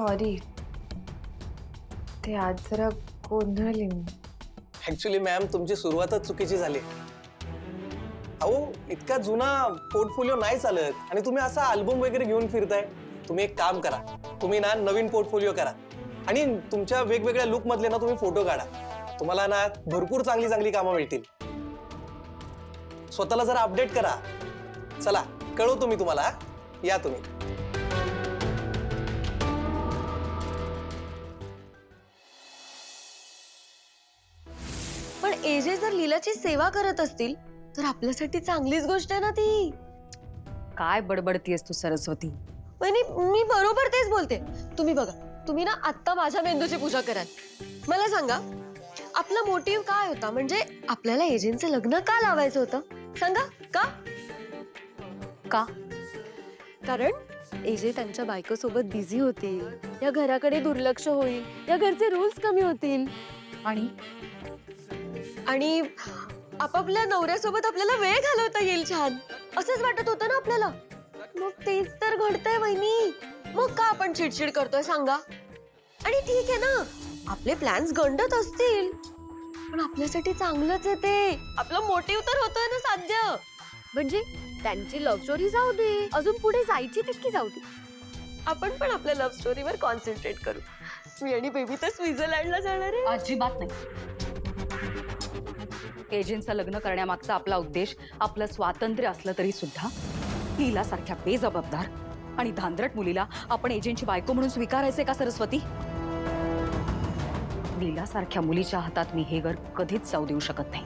Sorry, ते आज जरा गोंधळली मी. ऍक्च्युली मॅम तुमची सुरुवातच चुकीची झाली. अहो इतका जुना पोर्टफोलिओ नाही चालत आणि तुम्ही असा अल्बम वगैरे घेऊन फिरताय. तुम्ही एक काम करा, तुम्ही ना नवीन पोर्टफोलिओ करा आणि तुमच्या वेगवेगळ्या लुक मधले ना तुम्ही फोटो काढा. तुम्हाला ना भरपूर चांगली चांगली कामं मिळतील. स्वतःला जरा अपडेट करा. चला कळवतो मी तुम्हाला. या तुम्ही. पण एजे जर लीलाची सेवा करत असतील तर आपल्यासाठी चांगलीच गोष्ट आहे ना ती. काय बडबडतीयस तू सरस्वती? वहिनी मी बरोबर तेच बोलते. तुम्ही बघा, तुम्ही ना आत्ता माझ्या मेंदूची पूजा कराल. मला सांगा आपला मोटिव्ह काय होता? म्हणजे आपल्याला एजेंचं लग्न का लावायचं होतं? सांगा का? का? कारण एजे त्यांच्या बायकोसोबत बिझी होतील, या घराकडे दुर्लक्ष होईल, या घरचे रूल्स कमी होतील आणि आपापल्या नवऱ्यासोबत आपल्याला वेळ घालवता येईल छान, असंच वाटत होतं ना आपल्याला. मग तेच तर घडतंय वहिनी. मग का आपण चिडचिड करतोय सांगा? आणि ठीक आहे ना, आपले प्लॅन्स गंडत असतील पण आपल्यासाठी चांगलंच आहे ते. आपला मोटिव्ह तर होतोय ना साध्य. म्हणजे त्यांची लव्ह स्टोरी जाऊ दे, अजून पुढे जायची तितकी जाऊ दे, आपण पण आपल्या लव्ह स्टोरीवर कॉन्सन्ट्रेट करू. मी आणि बेबी तर स्वित्झर्लंडला जाणार आहे. अजिबात नाही. एजंटचं लग्न करण्यामागचा आपला उद्देश आपलं स्वातंत्र्य असलं तरी सुद्धा लीला सारख्या बेजबाबदार आणि धांदरट मुलीला आपण एजंटची बायको म्हणून स्वीकारायचंय का सरस्वती? लीला सारख्या मुलीच्या हातात मी हे घर कधीच जाऊ देऊ शकत नाही.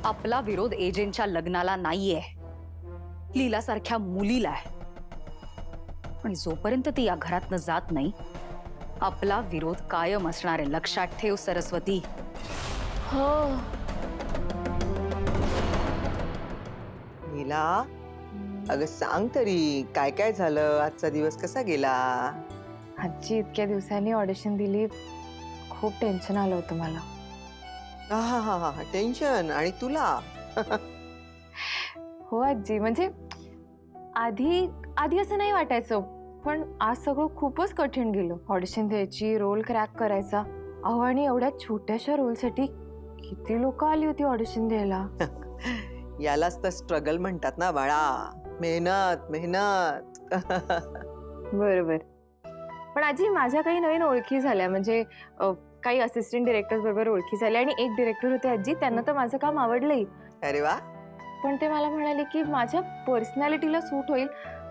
आपला विरोध एजंटच्या लग्नाला नाहीये, लीला सारख्या मुलीला आहे. आणि जोपर्यंत ती या घरातनं जात नाही आपला विरोध कायम असणार आहे. लक्षात ठेव सरस्वती. हो. नीला, अगं सांग तरी काय काय झालं? आजचा दिवस कसा गेला? आजी इतक्या दिवसांनी ऑडिशन दिली, खूप टेन्शन आलं होतं मला. हा हा हा हा, टेन्शन? आणि तुला? हो आजी, म्हणजे आधी आधी असं नाही वाटायचं, पण आज सगळं खूपच कठीण गेलं. ऑडिशन द्यायची, रोल क्रॅक करायचा. अहो आणि एवढ्या छोट्याशा रोलसाठी किती लोक आली होती ऑडिशन द्यायला. यालाच तर स्ट्रगल म्हणतात ना बाळा. मेहनत मेहनत. बरोबर. पण आजी माझ्या काही नवीन ओळखी झाल्या, म्हणजे काही असिस्टंट डिरेक्टर्स बरोबर ओळखी झाल्या आणि एक डिरेक्टर होते आजी, त्यांना तर माझं काम आवडलंही. अरे वा. पण ते मला म्हणाले की माझ्या पर्सनॅलिटीला सूट होईल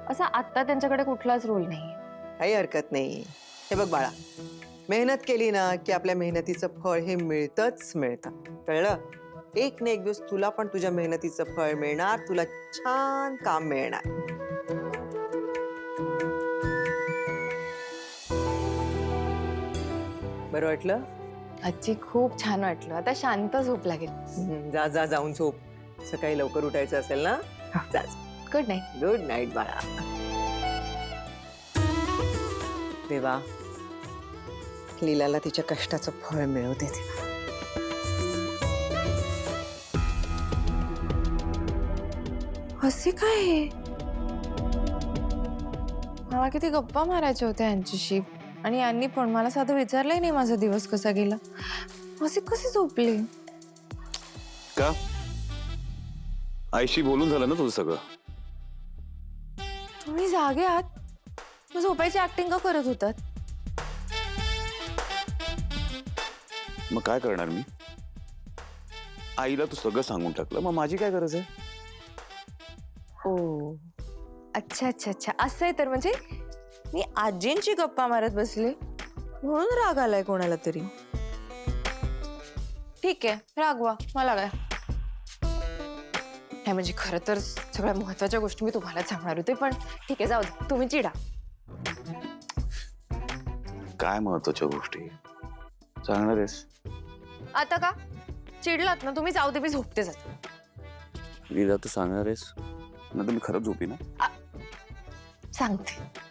असा आत्ता त्यांच्याकडे कुठलाच रोल नाही. काही हरकत नाही. हे बघ बाळा, मेहनत केली ना की आपल्या मेहनतीचं फळ हे मिळतच मिळतं. कळलं? एक ना एक दिवस तुला पण तुझ्या मेहनतीचं फळ मिळणार. तुला छान काम मिळणार. बरं वाटलं? आजी खूप छान वाटलं. आता शांत झोप लागेल. जा जा, जाऊन झोप. सकाळी लवकर उठायचं असेल ना. जा. Good night. गुड नाईट बाळा. देवा, लीलाला तिच्या कष्टाचं फळ मिळू दे. असे काय हे? मला किती गप्पा मारायच्या होत्या यांच्याशी आणि यांनी पण मला साधं विचारलंही नाही माझा दिवस कसा गेला. असे कसे झोपले? का आईशी बोलून झालं ना तुझं सगळं? तुम्ही जागे आहात, मग झोपायची ऍक्टिंग का करत होतात? मग काय करणार मी? आईला तू सगळं सांगून टाकलं, मग माझी काय गरज आहे? ओ अच्छा अच्छा अच्छा, असं आहे तर. म्हणजे मी आजींची गप्पा मारत बसले म्हणून राग आलाय कोणाला तरी. ठीक आहे, रागवा, मला काय. नाही म्हणजे खरं तर सगळ्या महत्वाच्या गोष्टी मी तुम्हाला सांगणार होते, पण ठीक आहे, जाऊ दे, तुम्ही चिडा. काय महत्वाच्या गोष्टी सांगणार आहेस? आता का चिडलात ना तुम्ही? जाऊ दे, मी झोपते जाते. लीला तू सांगणार आहेस ना? तुम्ही खरंच झोपी ना? सांगते.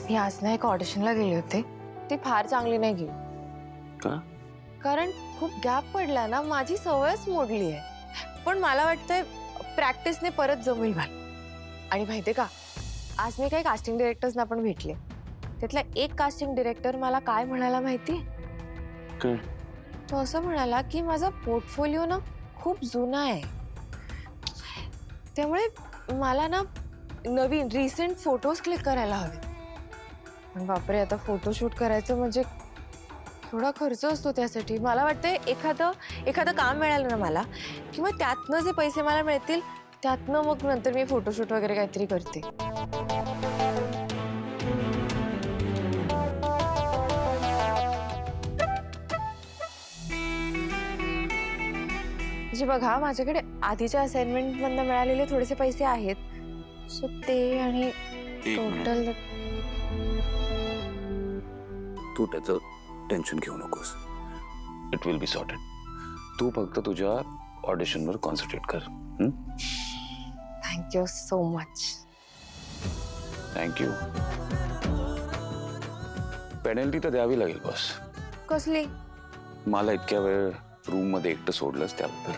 मी आज ना एक ऑडिशनला गेले होते, ती फार चांगली नाही गेली. का? कारण खूप गॅप पडला ना, माझी सवयच मोडली आहे. पण मला वाटतंय प्रॅक्टिसने परत जमेल मला. आणि माहितीये का, आज मी काही कास्टिंग डिरेक्टर्सना पण भेटले. त्यातला एक कास्टिंग डिरेक्टर मला काय म्हणाला माहिती? काय? तो असं म्हणाला की माझा पोर्टफोलिओ ना खूप जुना आहे, त्यामुळे मला ना नवीन रिसेंट फोटोज क्लिक करायला हवे. पण बापरे, आता फोटोशूट करायचं म्हणजे थोडा खर्च असतो त्यासाठी. मला वाटतंय एखादं काम मिळालं ना मला, किंवा त्यातनं जे पैसे मला मिळतील त्यातनं मग नंतर मी फोटोशूट वगैरे काहीतरी करते. म्हणजे बघा, माझ्याकडे आधीच्या असाइनमेंट मधनं मिळालेले थोडेसे पैसे आहेत, सो ते आणि एक मिनिट. टोटल. तू त्याचं टेन्शन घेऊ नकोस. It will be sorted. तू फक्त तुझ्या ऑडिशनवर कॉन्सन्ट्रेट कर. Thank you so much. Thank you. Penalty तर द्यावी लागेल बॉस. कसली? मला इतक्या वेळ रूम मध्ये एकटं सोडलंस त्याबद्दल.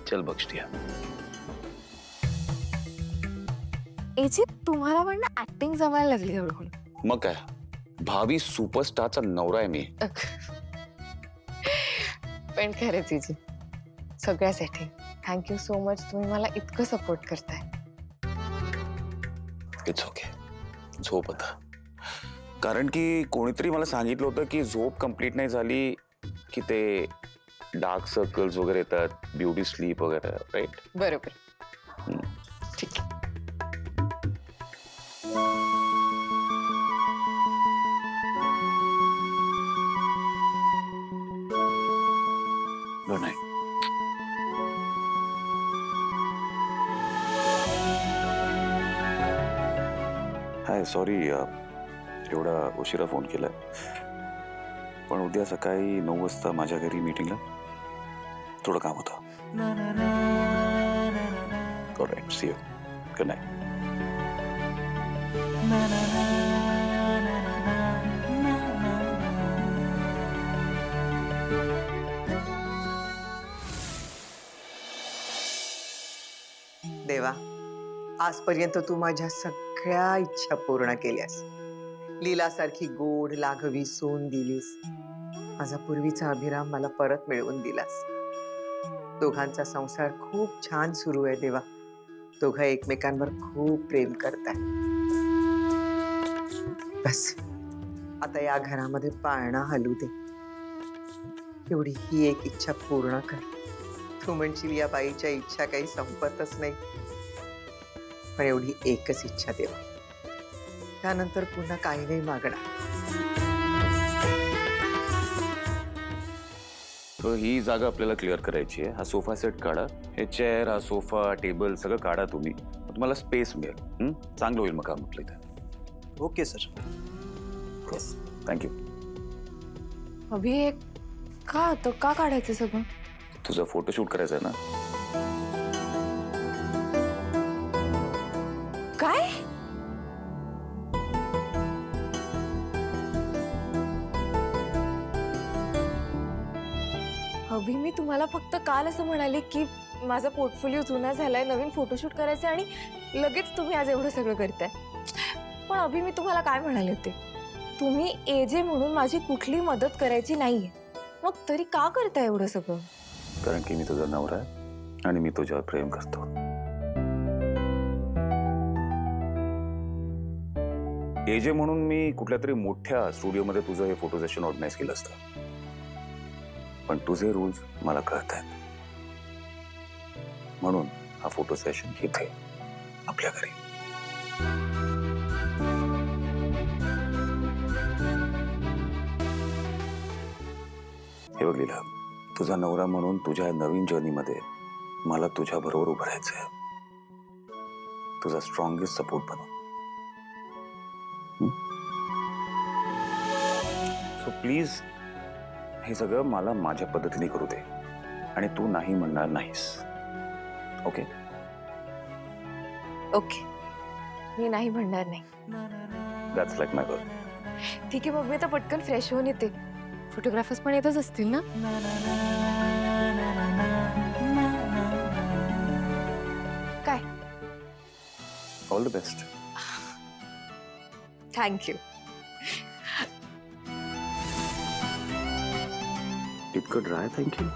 चल बक्षिया. एजी, तुम्हाला पण ना ऍक्टिंग जमायला लागली हळूहळू. मग काय, भावी सुपरस्टारचा नवरा आहे मी. पण खरंच एजी, सगळ्यासाठी थँक्यू सो मच. तुम्ही मला इतकं सपोर्ट करताय. It's okay. झोप आता. कारण की कोणीतरी मला सांगितलं होतं की झोप कंप्लीट नाही झाली की ते डार्क सर्कल्स वगैरे येतात, ब्युटी स्लीप वगैरे. राईट? बरोबर. ठीक आहे. Good night. हाय, सॉरी एवढा उशिरा फोन केला, पण उद्या सकाळी 9 वाजता माझ्या घरी मीटिंगला थोडं काम होतं. Alright, see you. Good night. देवा, आजपर्यंत तू माझ्या सगळ्या इच्छा पूर्ण केल्यास. लीलासारखी गोड लाघवी सून दिलीस. माझा पूर्वीचा अभिराम मला परत मिळवून दिलास. दोघांचा संसार खूप छान सुरू आहे देवा. दोघं एकमेकांवर खूप प्रेम करताय. बस आता या घरामध्ये पाळणा हलू दे. एवढी ही एक इच्छा पूर्ण कर. तू म्हणशील या बाईच्या इच्छा काही संपतच नाही, पण एवढी एकच इच्छा देवा. त्यानंतर पुन्हा काही नाही मागणार. तर ही जागा आपल्याला क्लिअर करायची आहे. हा सोफा सेट काढा. हे चेअर, हा सोफा, टेबल सगळं काढा तुम्ही. तुम्हाला स्पेस मिळेल. चांगलं होईल मग काम आपलं इथे. Okay sir. थँक्यू. अभि, हे का होतं? का काढायचं सगळं? तुझा फोटोशूट करायचा आहे ना? काय? अभि, मी तुम्हाला फक्त काल असं म्हणाले की माझा पोर्टफोलिओ जुना झालाय, नवीन फोटोशूट करायचं, आणि लगेच तुम्ही आज एवढं सगळं करताय. पण अभि, मी तुम्हाला काय म्हणाले होते? तुम्ही एजे म्हणून माझी कुठली मदत करायची नाहीये, मग तरी का करताय एवढं सगळं? कारण की मी तुझा नवरा आहे आणि मी तुझ्यावर प्रेम करतो. एजे म्हणून मी कुठल्या तरी मोठ्या स्टुडिओमध्ये तुझं हे फोटो सेशन ऑर्गनाईज केलं असतं, पण तुझे रूल्स मला कळत आहेत. म्हणून हा फोटो सेशन इथे आपल्या घरी. हे बघ लीला, तुझा नवरा म्हणून तुझ्या नवीन जर्नीमध्ये मला तुझ्या बरोबर उभं राहायचंय. तुझा स्ट्रॉंगेस्ट सपोर्ट बनव. सो प्लीज हे सगळं मला माझ्या पद्धतीने करू दे आणि तू नाही म्हणणार नाहीस. ओके? ओके, मी नाही म्हणणार नाही. That's like my girl. ठीक आहे, मग मी आता पटकन फ्रेश होऊन येते. फोटोग्राफर्स पण येतच असतील ना? काय? All the best. थँक्यू. इतकं ड्राय थँक्यू.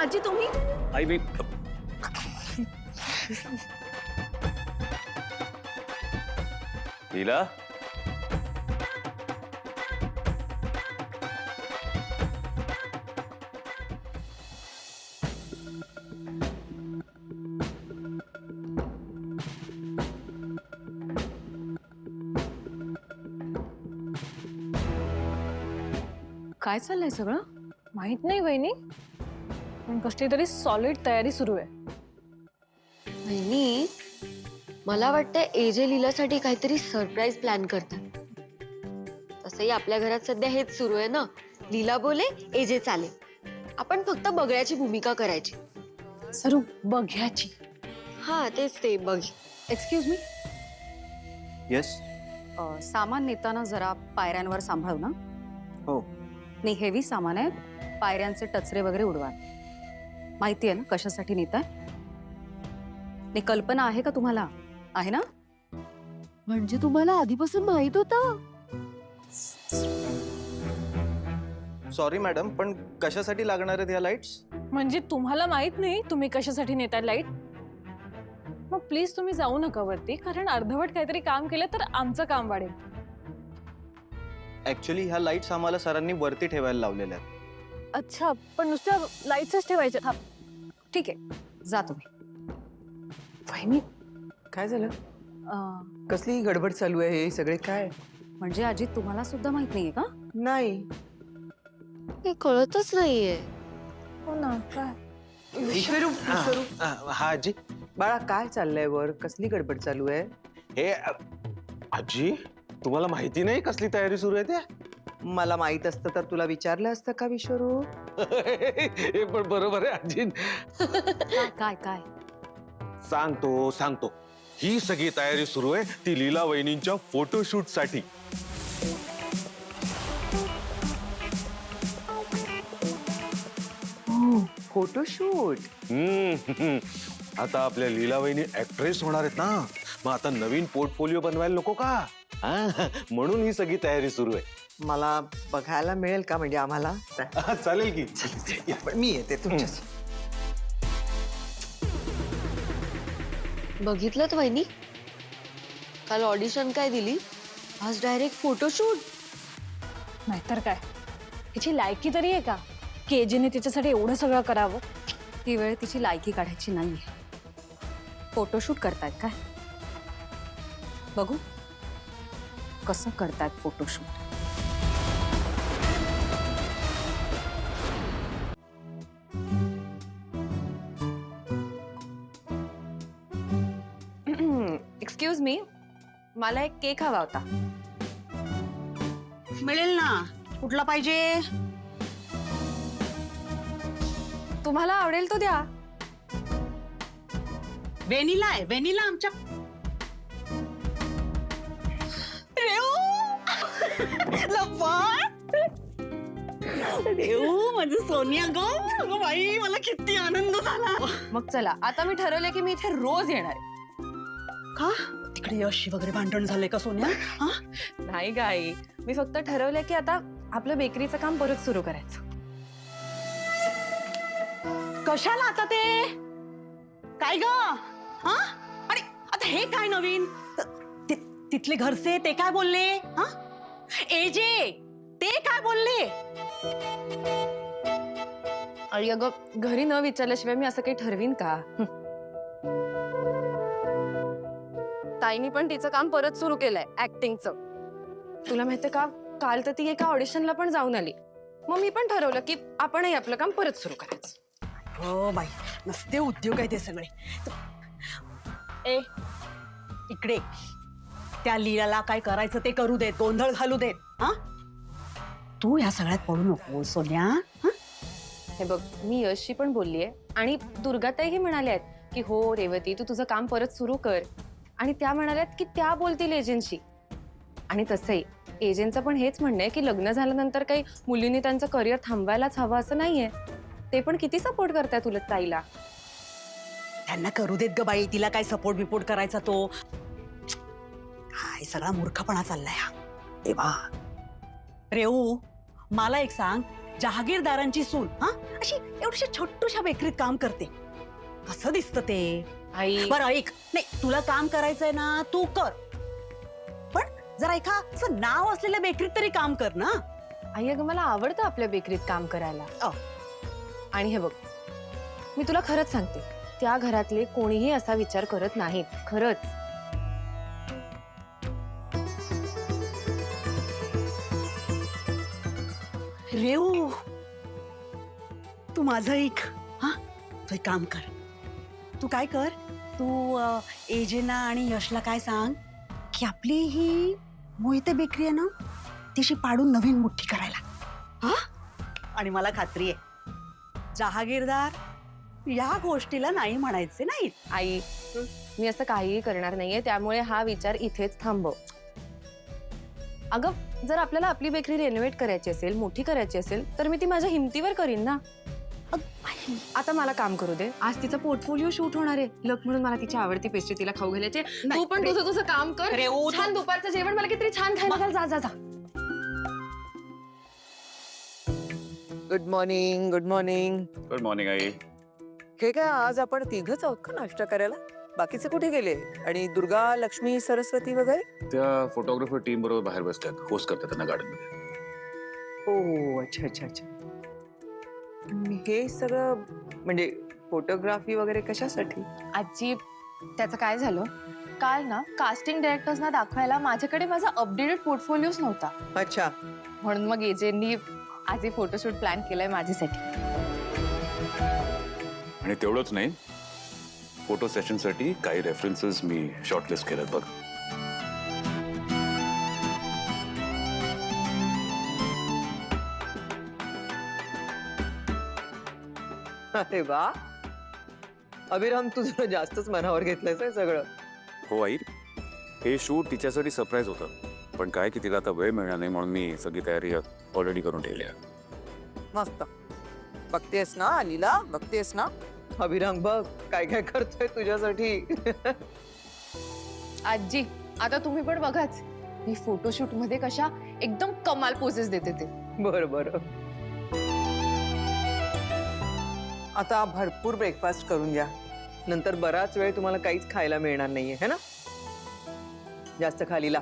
आजी तुम्ही? आई मी लीला, काय चाललंय सगळं? माहित नाही वहिनी, पण कसली तरी सॉलिड तयारी सुरू आहे. वहिनी, मला वाटतं एजे लीलासाठी काहीतरी सरप्राईज प्लॅन करतात. तसंही आपल्या घरात सध्या हेच सुरू आहे ना. लीला बोले एजे चाले, आपण फक्त बगड्याची भूमिका करायची. सरू बघ्याची. हा तेच ते बघ. Excuse me, yes. सामान नेताना जरा पायऱ्यांवर सांभाळू ना. हो. नाही, हेवी सामान आहे, पायऱ्यांचे टचरे वगैरे उडवा. माहिती आहे ना कशासाठी नेताय? नाही, कल्पना आहे का तुम्हाला? आहे ना? म्हणजे तुम्हाला आधीपासून माहित होतं? सॉरी मॅडम, पण कशासाठी लागणार आहेत ह्या लाईट्स? म्हणजे तुम्हाला माहित नाही तुम्ही कशासाठी नेताय लाईट? मग प्लीज तुम्ही जाऊ नका वरती, कारण अर्धवट काहीतरी काम केलं तर आमचं काम वाढेल. ऍक्च्युली ह्या लाईट्स आम्हाला सरांनी वरती ठेवायला लावलेल्या आहेत. अच्छा, पण नुसत्या लाईट्सच ठेवायच्या. थांब. ठीक आहे, जा तुम्ही. वहिनी, काय झालं? कसली गडबड चालू आहे? हे सगळे काय? म्हणजे अजित तुम्हाला सुद्धा माहित नाहीये का? नाही. हे कळतच नाहीये. हो ना, काय? विश्वरू, विश्वरू. हा आजी. बाळा, काय चाललंय वर? कसली गडबड चालू आहे? हे आजी, तुम्हाला माहिती नाही कसली तयारी सुरू आहे ते? मला माहित असतं तर तुला विचारलं असतं का विश्वरू? हे पण बरोबर आहे आजी. काय काय काय? सांगतो. ही सगळी तयारी सुरू आहे ती लीला वहिनींच्या फोटोशूट साठी. फोटोशूट? आता आपल्या लीला वहिनी ऍक्ट्रेस होणार आहेत ना, मग आता नवीन पोर्टफोलिओ बनवायला नको का? म्हणून ही सगळी तयारी सुरू आहे. मला बघायला मिळेल का, म्हणजे आम्हाला? चालेल की. पण मी येते तुमच्याच. बघितलं वहिनी, काल ऑडिशन काय दिली, आज डायरेक्ट फोटोशूट. नाहीतर काय, हिची लायकी तरी आहे का केजीने तिच्यासाठी एवढं सगळं करावं? ही वेळ तिची लायकी काढायची नाहीये. फोटोशूट करतायत काय? बघू कसं करतायत फोटोशूट. एक्सक्यूज मी, मला एक केक हवा होता. मिळेल ना. कुठला पाहिजे? तुम्हाला आवडेल तो द्या. व्हॅनिला आहे, व्हॅनिला आमच्या. माझं सोनिया गो, अगं बाई, मला किती आनंद झाला. मग चला, आता मी ठरवलंय की मी इथे रोज येणार आहे. का तिकडे यश वगैरे भांडण झालंय का सोन्या? हा? नाही गाई, मी फक्त ठरवलंय की आता आपलं बेकरीचं काम परत सुरू करायचं. कशाला आता ते? काय ग? हा? अरे आता हे काय नवीन? तिथले घरचे ते काय बोलले? हा? एजे ते काय बोलले? आणि अगं, घरी न विचारल्याशिवाय मी असं काही ठरवीन का? ताईनी पण तिचं काम परत सुरू केलंय, ऍक्टिंगचं. तुला माहितीये का, काल तर ती एका ऑडिशनला पण जाऊन आली. मग मी पण ठरवलं की आपणही आपलं काम परत सुरू करायचं. हो बाई, नसते उद्योग आहे ते सगळे. ए इकडे, त्या लीलाला काय करायचं ते करू देत, गोंधळ घालू देत. हा, तू या सगळ्यात पडू नको सोन्या. हं? हे बघ, मी यशशी पण बोललीये आणि दुर्गाताईही म्हणाल्या आहेत की हो रेवती, तू तुझं काम परत सुरू कर. आणि त्या म्हणाल्यात की त्या बोलतील एजंटशी. आणि तसंही एजंटचं पण हेच म्हणणं आहे की लग्न झाल्यानंतर काही मुलींनी त्यांचं करिअर थांबवायलाच हवं असं नाहीये. ते पण किती सपोर्ट करतायत उलट ताईला. त्यांना करू देत ग बाई, तिला काय सपोर्ट बिपोर्ट करायचा तो. काय सगळा मूर्खपणा चाललाय हा. देवा. रेऊ, मला एक सांग, जहागीरदारांची सून हा अशी एवढ्याशा छोटूशा बेकरीत काम करते, कसं दिसतं ते? आई बरं ऐक, नाही तुला काम करायचंय ना तू कर, पण जरा एका असं नाव असलेल्या बेकरीत तरी काम कर ना. आई अगं, मला आवडतं आपल्या बेकरीत काम करायला. आणि हे बघ, मी तुला खरंच सांगते, त्या घरातले कोणीही असा विचार करत नाहीत, खरंच. रेऊ, तू माझं ऐक हा, तू एक काम कर, तू काय कर, तू एजेना आणि यशला काय सांग की आपली ही मोहिते बेकरी आहे ना, तिशी पाडून नवीन मोठी करायला. हा, आणि मला खात्री आहे जहागीरदार या गोष्टीला नाही म्हणायचे नाहीत. आई, मी असं काहीही करणार नाहीये, त्यामुळे हा विचार इथेच थांबव. अगं, जर आपल्याला आपली बेकरी रेनोव्हेट करायची असेल, मोठी करायची असेल, तर मी ती माझ्या हिमतीवर करीन ना. आता मला काम करू दे, आज तिचा पोर्टफोलिओ शूट होणार आहे. लक म्हणून मला तिची आवडती पेस्ट्री तिला खाऊ घालायचे. तू पण तुझं तुझं काम कर. छान दुपारचं जेवण मला किती छान खायला घाल. जा जा जा. Good morning. Good morning. Good morning I. हे काय, आज आपण तिघच आहोत का नाश्ता करायला? बाकीचे कुठे गेले? आणि दुर्गा, लक्ष्मी, सरस्वती वगैरे? त्या फोटोग्राफर टीम बरोबर बाहेर बसतात, होस्ट करतात त्यांना गार्डन मध्ये. हो, अच्छा अच्छा अच्छा. आणि हे सगळं म्हणजे फोटोग्राफी वगैरे कशासाठी? आजी, त्याचं काय झालं, काल ना कास्टिंग डायरेक्टर्सना दाखवायला माझ्याकडे माझा अपडेटेड पोर्टफोलिओच नव्हता. अच्छा. म्हणून मग एजेंटनी आज फोटोशूट प्लॅन केलाय माझ्यासाठी. आणि तेवढंच नाही, फोटो सेशनसाठी काही रेफरन्सेस मी शॉर्टलिस्ट केलेत बघ. अरे वा, अभिराम, तू जरा जास्तच मनावर घेतलंयस हे सगळं. हो आई, हे शूट तिच्यासाठी सरप्राईज होतं, पण काय की तिला आता वेळ मिळणार नाही म्हणून मी सगळी तयारी ऑलरेडी करून ठेवली आहे. मस्त. बघतेस ना लीला, बघतेस ना? अभिराम बघ काय काय करतोय तुझ्यासाठी. आजी, आता तुम्ही पण बघाच, मी फोटोशूट मध्ये कशा एकदम कमाल पोजेस देते ते. बर बर. आता भरपूर ब्रेकफास्ट करून घ्या, नंतर बराच वेळ तुम्हाला काहीच खायला मिळणार नाहीये, है ना? जास्त खा लीला.